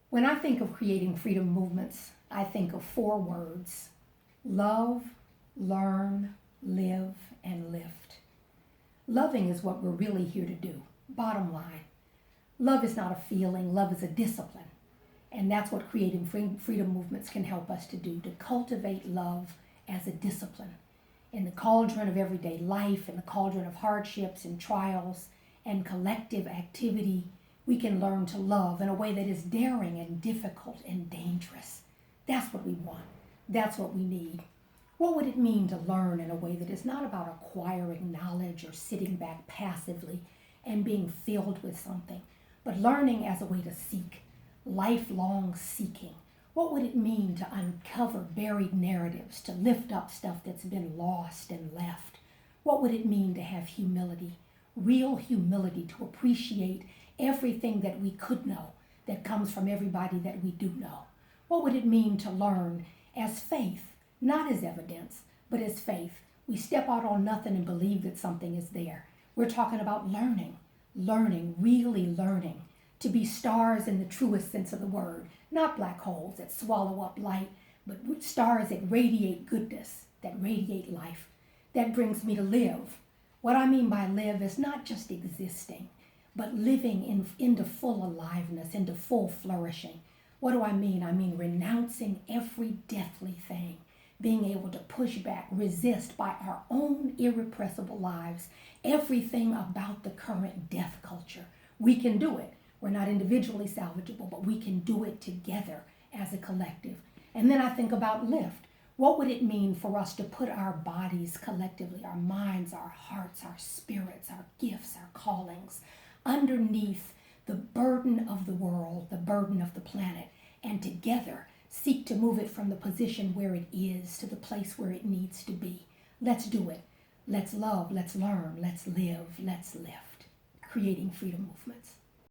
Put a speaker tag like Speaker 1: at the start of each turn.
Speaker 1: When I think of creating freedom movements, I think of four words: love, learn, live, and lift. Loving is what we're really here to do. Bottom line, love is not a feeling, love is a discipline. And that's what creating freedom movements can help us to do, to cultivate love as a discipline. In the cauldron of everyday life, in the cauldron of hardships and trials and collective activity, we can learn to love in a way that is daring and difficult and dangerous. That's what we want. That's what we need. What would it mean to learn in a way that is not about acquiring knowledge or sitting back passively and being filled with something, but learning as a way to seek, lifelong seeking? What would it mean to uncover buried narratives, to lift up stuff that's been lost and left? What would it mean to have humility, real humility, to appreciate everything that we could know that comes from everybody that we do know? What would it mean to learn as faith, not as evidence, but as faith? We step out on nothing and believe that something is there. We're talking about learning, really learning to be stars in the truest sense of the word, not black holes that swallow up light, but stars that radiate goodness, that radiate life. That brings me to live. What I mean by live is not just existing, but living into full aliveness, into full flourishing. What do I mean? I mean renouncing every deathly thing, being able to push back, resist by our own irrepressible lives, everything about the current death culture. We can do it. We're not individually salvageable, but we can do it together as a collective. And then I think about lift. What would it mean for us to put our bodies collectively, our minds, our hearts, our spirits, our gifts, our callings, underneath the burden of the world, the burden of the planet, and together seek to move it from the position where it is to the place where it needs to be? Let's do it. Let's love, let's learn, let's live, let's lift. Creating freedom movements.